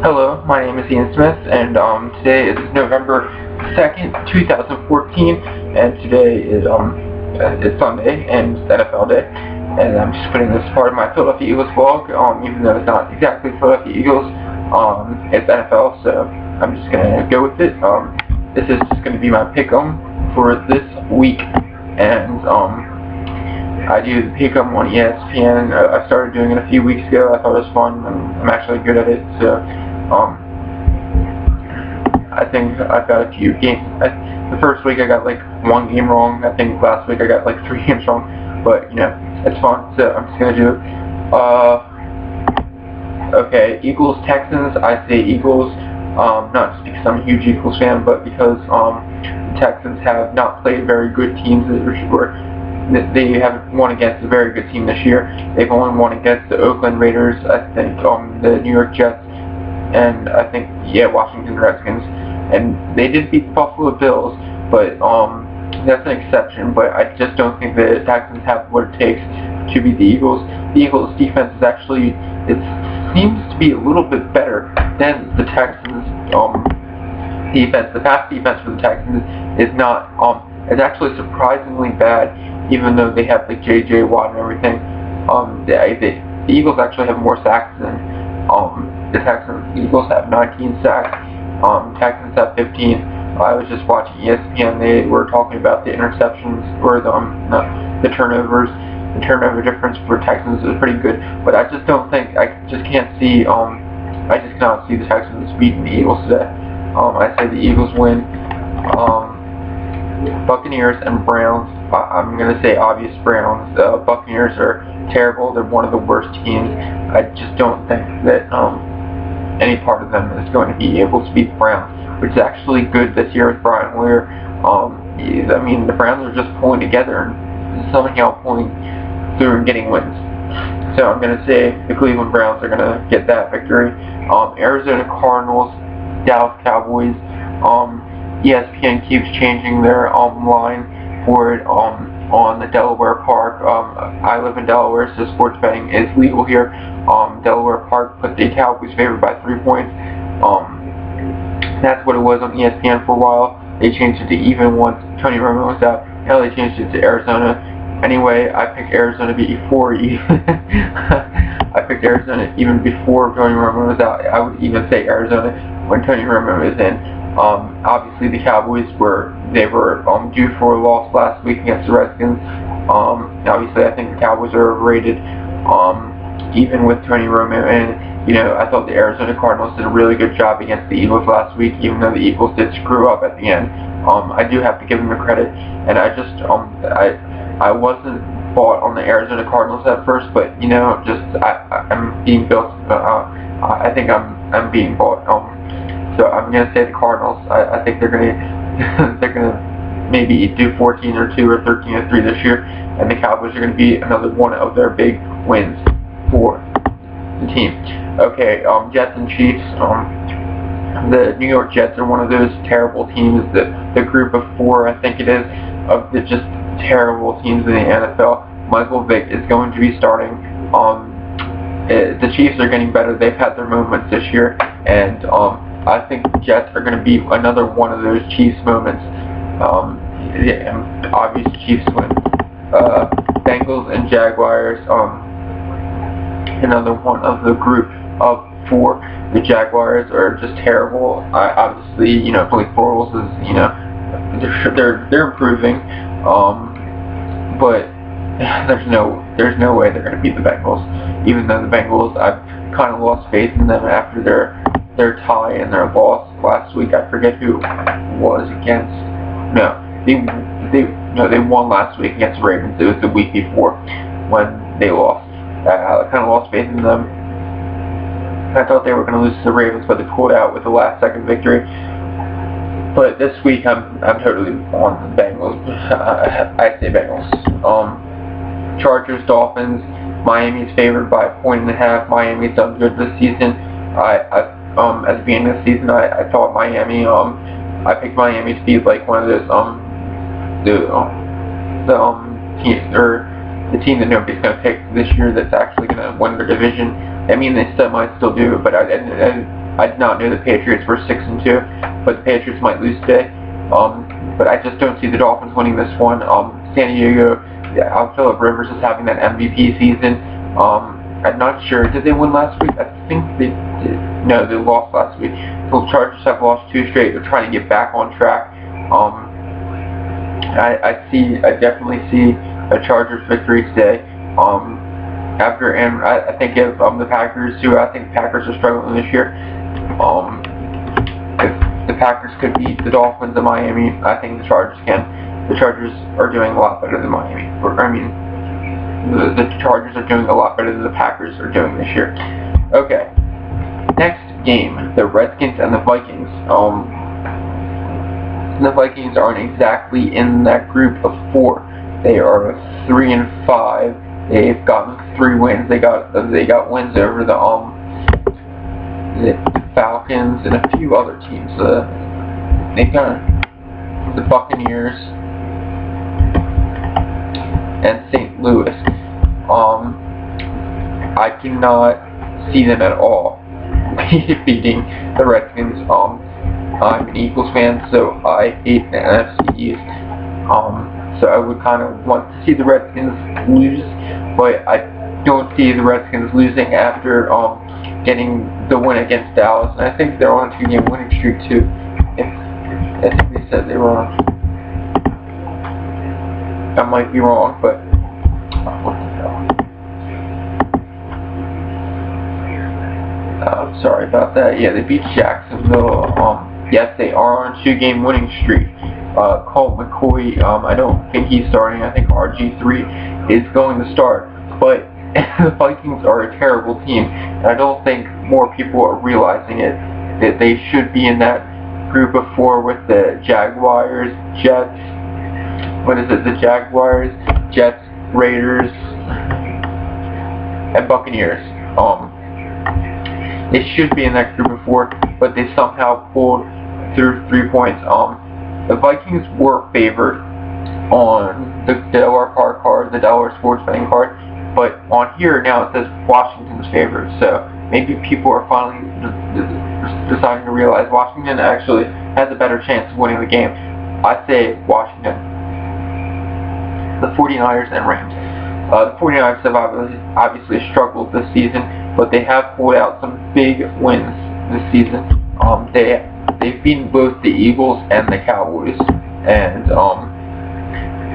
Hello, my name is Ian Smith, and today is November 2nd, 2014, and today is it's Sunday, and it's NFL Day, and I'm just putting this part of my Philadelphia Eagles vlog, even though it's not exactly Philadelphia Eagles, it's NFL, so I'm just going to go with it. This is just going to be my pick-em for this week, and I do the pick-em on ESPN. I started doing it a few weeks ago. I thought it was fun, and I'm actually good at it, so I think I've got a few games. The first week I got like one game wrong. I think last week I got like 3 games wrong, but you know, it's fun, so I'm just gonna do it. Okay, Eagles, Texans. I say Eagles, not just because I'm a huge Eagles fan, but because the Texans have not played very good teams this year. They haven't won against a very good team this year. They've only won against the Oakland Raiders, I think, the New York Jets, and I think, Washington Redskins. And they did beat the Buffalo Bills, but that's an exception. But I just don't think the Texans have what it takes to beat the Eagles. The Eagles' defense is actually, it seems to be a little bit better than the Texans' defense. The pass defense for the Texans is not, it's actually surprisingly bad, even though they have like J.J. Watt and everything. The Eagles actually have more sacks than the Texans. The Eagles have 19 sacks. Texans have 15. I was just watching ESPN. They were talking about the interceptions or the turnovers. The turnover difference for Texans is pretty good, but I just don't think, I just can't see, I just cannot see the Texans beating the Eagles today. I say the Eagles win. Buccaneers and Browns. I'm going to say obvious Browns. Buccaneers are terrible. They're one of the worst teams. I just don't think that any part of them is going to be able to beat the Browns, which is actually good this year with Brian Hoyer. I mean, the Browns are just pulling together and somehow pulling through and getting wins. So I'm going to say the Cleveland Browns are going to get that victory. Arizona Cardinals, Dallas Cowboys. ESPN keeps changing their line for it on the Delaware Park. I live in Delaware, so sports betting is legal here. Delaware Park put the Cowboys favored by 3 points. That's what it was on ESPN for a while. They changed it to even once Tony Romo was out. Now they changed it to Arizona. Anyway, I picked Arizona before I picked Arizona even before Tony Romo was out. I would even say Arizona when Tony Romo was in. Obviously the Cowboys were due for a loss last week against the Redskins. Obviously I think the Cowboys are overrated, even with Tony Romo, and I thought the Arizona Cardinals did a really good job against the Eagles last week, even though the Eagles did screw up at the end. I do have to give them the credit, and I just I wasn't bought on the Arizona Cardinals at first, but I'm being built. I think I'm being bought. So I'm gonna say the Cardinals. I think they're gonna maybe do 14-2 or 13-3 this year, and the Cowboys are gonna be another one of their big wins for the team. Okay, Jets and Chiefs. The New York Jets are one of those terrible teams. The group of 4, I think it is, of the just terrible teams in the NFL. Michael Vick is going to be starting. The Chiefs are getting better. They've had their moments this year, and I think the Jets are going to be another one of those Chiefs moments. Obvious Chiefs win. Bengals and Jaguars. Another one of the group of 4. The Jaguars are just terrible. Obviously, Blake Bortles is, they're improving. But there's no way they're going to beat the Bengals. Even though the Bengals, I've kind of lost faith in them after their tie and their loss last week. I forget who it was against. No, they won last week against the Ravens. It was the week before when they lost. I kind of lost faith in them. I thought they were going to lose to the Ravens, but they pulled out with the last-second victory. But this week, I'm totally on the Bengals. I say Bengals. Chargers, Dolphins. Miami's favored by 1.5. Miami's done good this season. At the beginning of the season, I thought Miami. I picked Miami to be like one of those teams, or the team that nobody's going to pick this year that's actually going to win their division. I mean, they might still do, but I did not know the Patriots were 6-2, but the Patriots might lose today. But I just don't see the Dolphins winning this one. San Diego, Phillip Rivers is having that MVP season. I'm not sure. Did they win last week? I think they did. No, they lost last week. So the Chargers have lost 2 straight. They're trying to get back on track. I definitely see a Chargers victory today. And I think if the Packers too. I think the Packers are struggling this year. If the Packers could beat the Dolphins in Miami, I think the Chargers can. The Chargers are doing a lot better than Miami. The Chargers are doing a lot better than the Packers are doing this year. Okay. Next game, the Redskins and the Vikings. The Vikings aren't exactly in that group of 4. They are 3-5. They've gotten 3 wins. They got wins over the Falcons and a few other teams. They got the Buccaneers and St. Louis. I do not see them at all beating the Redskins. I'm an Eagles fan, so I hate the NFC East. So I would kind of want to see the Redskins lose, but I don't see the Redskins losing after getting the win against Dallas. And I think they're on a 2-game winning streak too. I think they said they were on. I might be wrong, but what the hell? Sorry about that. Yeah, they beat Jacksonville. Yes, they are on a 2-game winning streak. Colt McCoy, I don't think he's starting. I think RG3 is going to start. But the Vikings are a terrible team, and I don't think more people are realizing it. That they should be in that group of 4 with the Jaguars, Jets. What is it? The Jaguars, Jets, Raiders, and Buccaneers. They should be in that group of 4, but they somehow pulled through 3 points. The Vikings were favored on the Delaware card, the Delaware sports betting card, but on here now it says Washington's favored. So maybe people are finally deciding to realize Washington actually has a better chance of winning the game. I say Washington. The 49ers and Rams. The 49ers have obviously struggled this season, but they have pulled out some big wins this season. They've beaten both the Eagles and the Cowboys, and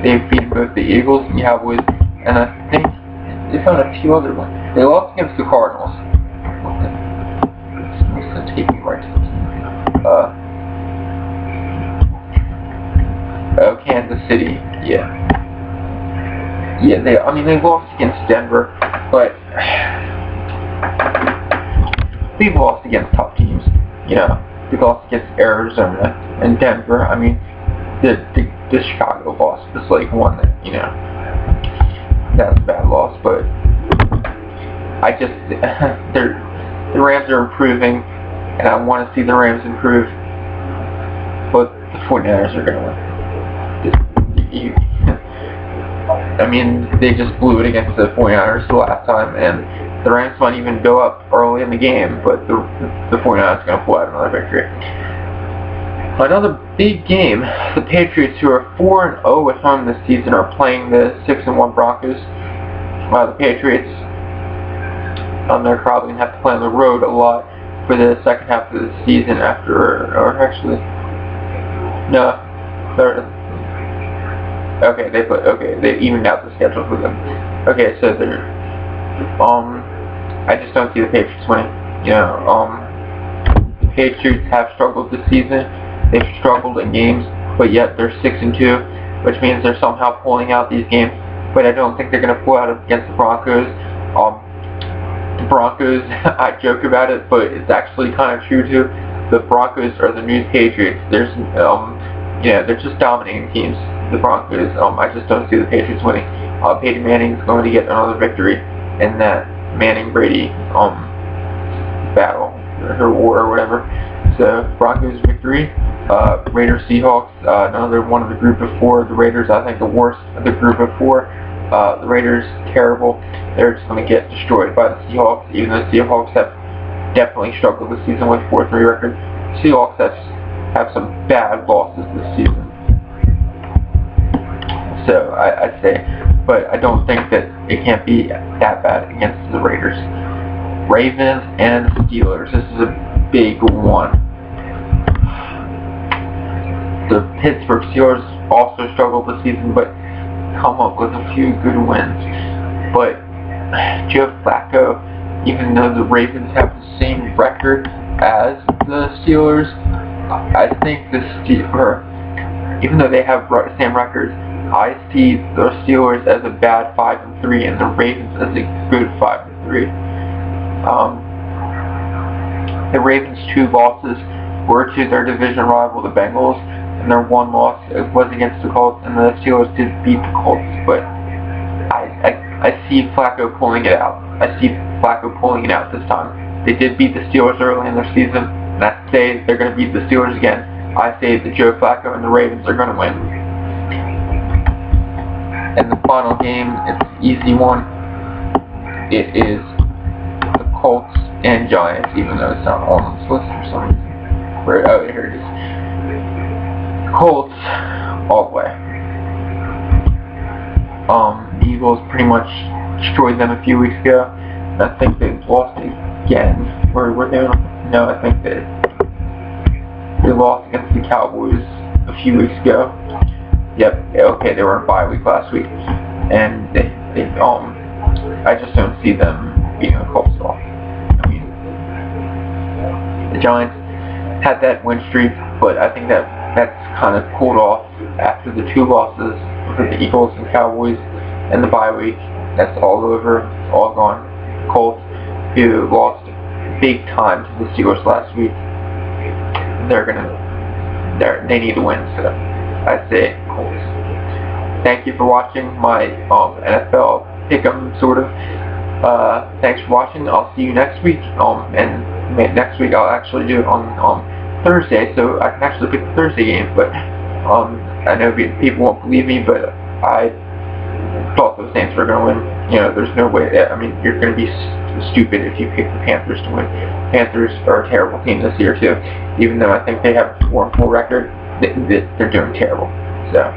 they've beaten both the Eagles and Cowboys, and I think they found a few other ones. They lost against the Cardinals. It's taking me right to the Kansas City. Yeah, they lost against Denver, but they've lost against tough teams. They lost against Arizona and Denver. I mean, the Chicago loss was like one that, that's a bad loss, but I just, the Rams are improving, and I want to see the Rams improve, but the 49ers are going to win. I mean, they just blew it against the 49ers the last time, and the Rams might even go up early in the game, but the 49ers are going to pull out another victory. Another big game, the Patriots, who are 4-0 at home this season, are playing the 6-1 Broncos. The Patriots, they're probably going to have to play on the road a lot for the second half of the season they evened out the schedule for them. Okay, so they're, I just don't see the Patriots winning. The Patriots have struggled this season. They've struggled in games, but yet they're 6-2, which means they're somehow pulling out these games. But I don't think they're going to pull out against the Broncos. The Broncos, I joke about it, but it's actually kind of true too. The Broncos are the new Patriots. They're just dominating teams. The Broncos. I just don't see the Patriots winning. Peyton Manning is going to get another victory in that Manning-Brady battle or war or whatever. So Broncos victory. Raiders Seahawks, another one of the group of 4. The Raiders, I think, the worst of the group of 4. The Raiders, terrible. They're just going to get destroyed by the Seahawks, even though the Seahawks have definitely struggled this season with 4-3 record. Seahawks have some bad losses this season. So I'd say, but I don't think that it can't be that bad against the Raiders. Ravens and Steelers. This is a big one. The Pittsburgh Steelers also struggled this season, but come up with a few good wins. But Joe Flacco, even though the Ravens have the same record as the Steelers, I think the Steelers, even though they have the same records, I see the Steelers as a bad 5-3 and the Ravens as a good 5-3. The Ravens' 2 losses were to their division rival, the Bengals, and their 1 loss was against the Colts, and the Steelers did beat the Colts, but I see Flacco pulling it out. I see Flacco pulling it out this time. They did beat the Steelers early in their season, and I say they're going to beat the Steelers again. I say that Joe Flacco and the Ravens are going to win. And the final game, it's an easy one. It is the Colts and Giants, even though it's not on this list for some reason. Oh, here it is. Colts all the way. The Eagles pretty much destroyed them a few weeks ago. And I think they lost again. Or were they? No, I think they lost against the Cowboys a few weeks ago. Yep. Okay, they were on bye week last week, and I just don't see them beating the Colts at all. I mean, the Giants had that win streak, but I think that's kind of cooled off after the 2 losses for the Eagles and Cowboys and the bye week. That's all over. It's all gone. Colts, who lost big time to the Steelers last week, they need to win. So I say Colts. Thank you for watching my NFL pick'em sort of. Thanks for watching. I'll see you next week. And next week I'll actually do it on Thursday, so I can actually pick the Thursday game. But I know people won't believe me, but I thought the Saints were going to win. You know, there's no way. I mean, you're going to be stupid if you pick the Panthers to win. Panthers are a terrible team this year too. Even though I think they have a 4-4 record, they're doing terrible. So.